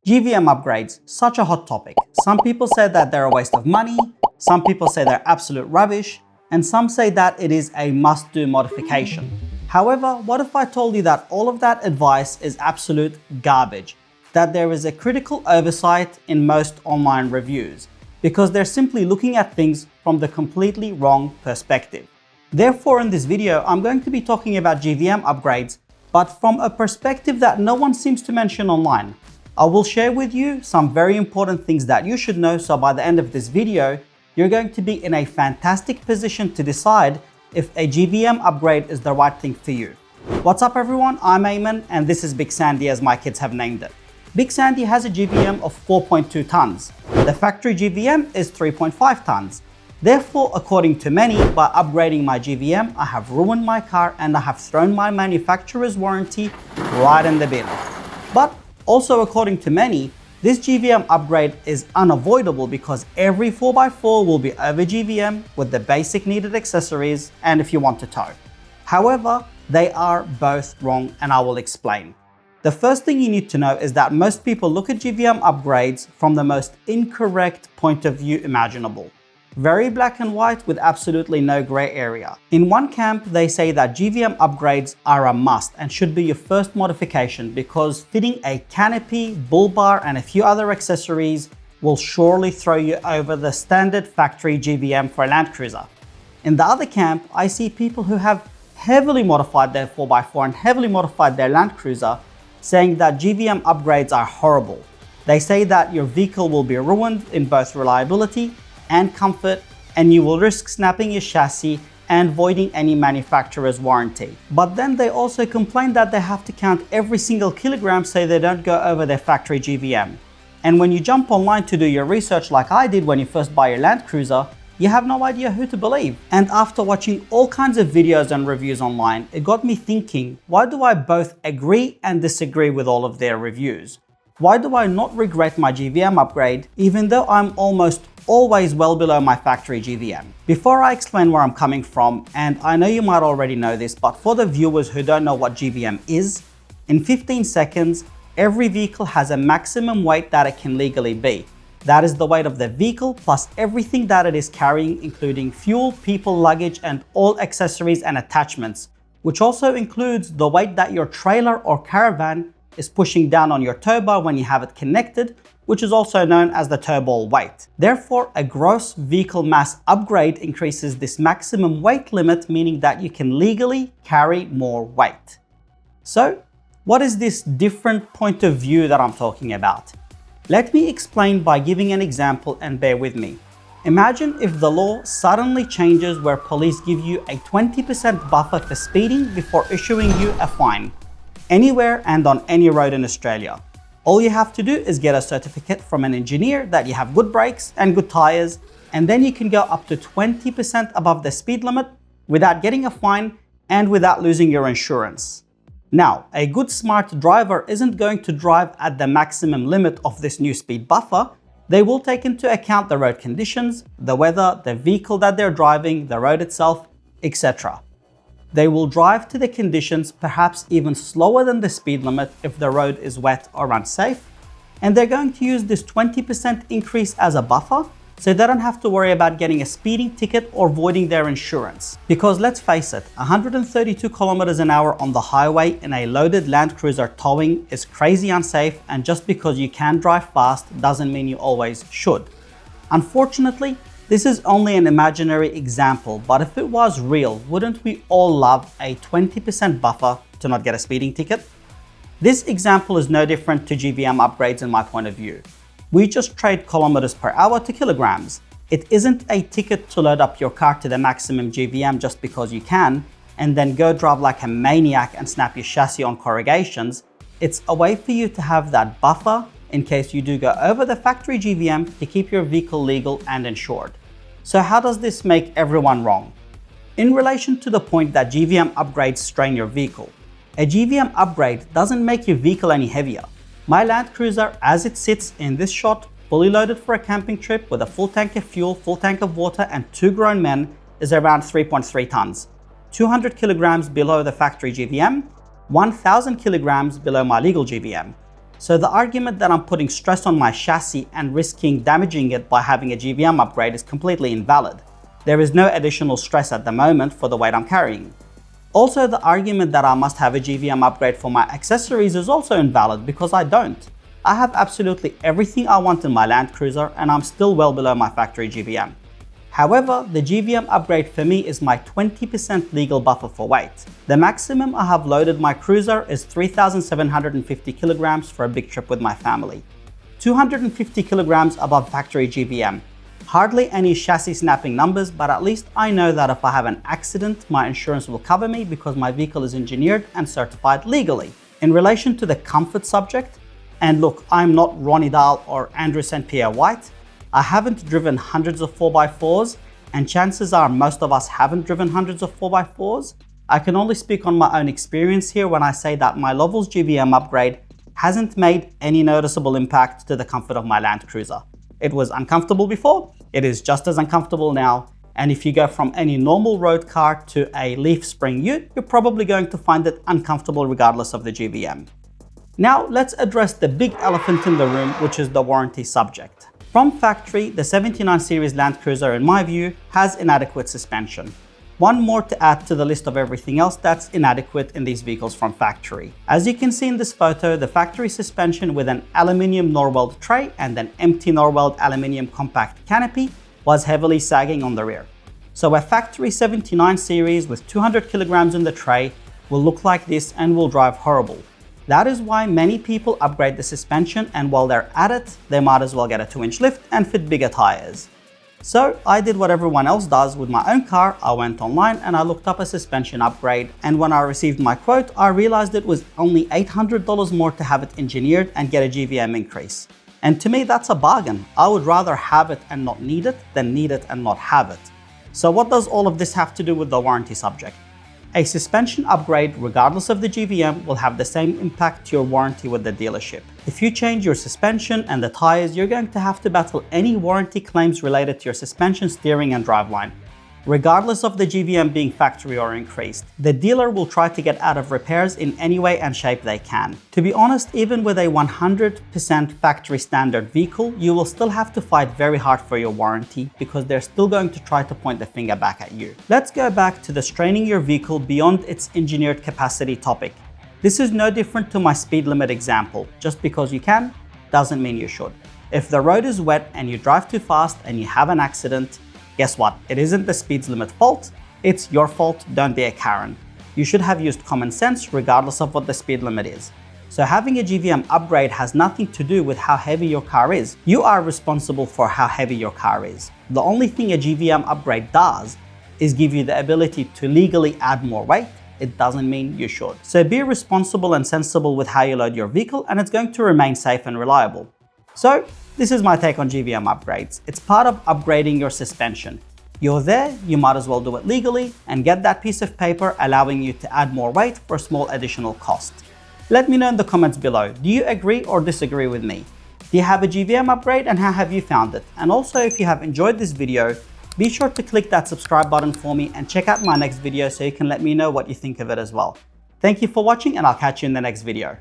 GVM upgrades, such a hot topic. Some people say that they're a waste of money, some people say they're absolute rubbish, and some say that it is a must-do modification. However, what if I told you that all of that advice is absolute garbage? That there is a critical oversight in most online reviews, because they're simply looking at things from the completely wrong perspective. Therefore, in this video, I'm going to be talking about GVM upgrades, but from a perspective that no one seems to mention online. I will share with you some very important things that you should know, so by the end of this video, you're going to be in a fantastic position to decide if a GVM upgrade is the right thing for you. What's up everyone, I'm Ayman and this is Big Sandy as my kids have named it. Big Sandy has a GVM of 4.2 tons. The factory GVM is 3.5 tons. Therefore, according to many, by upgrading my GVM, I have ruined my car and I have thrown my manufacturer's warranty right in the bin. But also according to many, this GVM upgrade is unavoidable because every 4x4 will be over GVM with the basic needed accessories and if you want to tow. However, they are both wrong and I will explain. The first thing you need to know is that most people look at GVM upgrades from the most incorrect point of view imaginable. Very black and white with absolutely no gray area. In one camp, they say that GVM upgrades are a must and should be your first modification because fitting a canopy, bull bar and a few other accessories will surely throw you over the standard factory GVM for a LandCruiser. In the other camp, I see people who have heavily modified their 4x4 and heavily modified their LandCruiser, saying that GVM upgrades are horrible. They say that your vehicle will be ruined in both reliability and comfort, and you will risk snapping your chassis and voiding any manufacturer's warranty. But then they also complain that they have to count every single kilogram so they don't go over their factory GVM. And when you jump online to do your research like I did when you first buy your LandCruiser, you have no idea who to believe. And after watching all kinds of videos and reviews online, it got me thinking, why do I both agree and disagree with all of their reviews? Why do I not regret my GVM upgrade even though I'm almost always well below my factory GVM? Before I explain where I'm coming from, and I know you might already know this, but for the viewers who don't know what GVM is, in 15 seconds, every vehicle has a maximum weight that it can legally be. That is the weight of the vehicle plus everything that it is carrying, including fuel, people, luggage, and all accessories and attachments, which also includes the weight that your trailer or caravan is pushing down on your tow bar when you have it connected, which is also known as the tow ball weight. Therefore, a gross vehicle mass upgrade increases this maximum weight limit, meaning that you can legally carry more weight. So, what is this different point of view that I'm talking about? Let me explain by giving an example and bear with me. Imagine if the law suddenly changes where police give you a 20% buffer for speeding before issuing you a fine, anywhere and on any road in Australia. All you have to do is get a certificate from an engineer that you have good brakes and good tires, and then you can go up to 20% above the speed limit without getting a fine and without losing your insurance. Now, a good smart driver isn't going to drive at the maximum limit of this new speed buffer. They will take into account the road conditions, the weather, the vehicle that they're driving, the road itself, etc. They will drive to the conditions, perhaps even slower than the speed limit if the road is wet or unsafe, and they're going to use this 20% increase as a buffer so they don't have to worry about getting a speeding ticket or voiding their insurance. Because let's face it, 132 kilometers an hour on the highway in a loaded LandCruiser towing is crazy unsafe, and just because you can drive fast doesn't mean you always should. Unfortunately, this is only an imaginary example, but if it was real, wouldn't we all love a 20% buffer to not get a speeding ticket? This example is no different to GVM upgrades in my point of view. We just trade kilometers per hour to kilograms. It isn't a ticket to load up your car to the maximum GVM just because you can, and then go drive like a maniac and snap your chassis on corrugations. It's a way for you to have that buffer in case you do go over the factory GVM to keep your vehicle legal and insured. So how does this make everyone wrong? In relation to the point that GVM upgrades strain your vehicle, a GVM upgrade doesn't make your vehicle any heavier. My LandCruiser, as it sits in this shot, fully loaded for a camping trip with a full tank of fuel, full tank of water and 2 grown men, is around 3.3 tons, 200 kilograms below the factory GVM, 1,000 kilograms below my legal GVM. So the argument that I'm putting stress on my chassis and risking damaging it by having a GVM upgrade is completely invalid. There is no additional stress at the moment for the weight I'm carrying. Also, the argument that I must have a GVM upgrade for my accessories is also invalid because I don't. I have absolutely everything I want in my LandCruiser and I'm still well below my factory GVM. However, the GVM upgrade for me is my 20% legal buffer for weight. The maximum I have loaded my cruiser is 3,750 kilograms for a big trip with my family. 250 kilograms above factory GVM. Hardly any chassis snapping numbers, but at least I know that if I have an accident, my insurance will cover me because my vehicle is engineered and certified legally. In relation to the comfort subject, and look, I'm not Ronnie Dahl or Andrew St. Pierre White, I haven't driven hundreds of 4x4s, and chances are most of us haven't driven hundreds of 4x4s. I can only speak on my own experience here when I say that my Lovel's GVM upgrade hasn't made any noticeable impact to the comfort of my LandCruiser. It was uncomfortable before, it is just as uncomfortable now, and if you go from any normal road car to a leaf spring ute, you're probably going to find it uncomfortable regardless of the GVM. Now let's address the big elephant in the room, which is the warranty subject. From factory, the 79 Series LandCruiser, in my view, has inadequate suspension. One more to add to the list of everything else that's inadequate in these vehicles from factory. As you can see in this photo, the factory suspension with an aluminium Norweld tray and an empty Norweld aluminium compact canopy was heavily sagging on the rear. So a factory 79 Series with 200 kilograms in the tray will look like this and will drive horrible. That is why many people upgrade the suspension, and while they're at it, they might as well get a 2-inch lift and fit bigger tires. So I did what everyone else does with my own car. I went online and I looked up a suspension upgrade, and when I received my quote, I realized it was only $800 more to have it engineered and get a GVM increase. And to me, that's a bargain. I would rather have it and not need it than need it and not have it. So what does all of this have to do with the warranty subject? A suspension upgrade, regardless of the GVM, will have the same impact to your warranty with the dealership. If you change your suspension and the tires, you're going to have to battle any warranty claims related to your suspension, steering and driveline. Regardless of the GVM being factory or increased, the dealer will try to get out of repairs in any way and shape they can. To be honest, even with a 100% factory standard vehicle, you will still have to fight very hard for your warranty because they're still going to try to point the finger back at you. Let's go back to the straining your vehicle beyond its engineered capacity topic. This is no different to my speed limit example. Just because you can, doesn't mean you should. If the road is wet and you drive too fast and you have an accident, guess what? It isn't the speed limit fault, it's your fault. Don't be a Karen. You should have used common sense regardless of what the speed limit is. So having a GVM upgrade has nothing to do with how heavy your car is. You are responsible for how heavy your car is. The only thing a GVM upgrade does is give you the ability to legally add more weight. It doesn't mean you should. So be responsible and sensible with how you load your vehicle, and it's going to remain safe and reliable. So this is my take on GVM upgrades. It's part of upgrading your suspension. You're there, you might as well do it legally and get that piece of paper allowing you to add more weight for a small additional cost. Let me know in the comments below. Do you agree or disagree with me? Do you have a GVM upgrade and how have you found it? And also, if you have enjoyed this video, be sure to click that subscribe button for me and check out my next video so you can let me know what you think of it as well. Thank you for watching, and I'll catch you in the next video.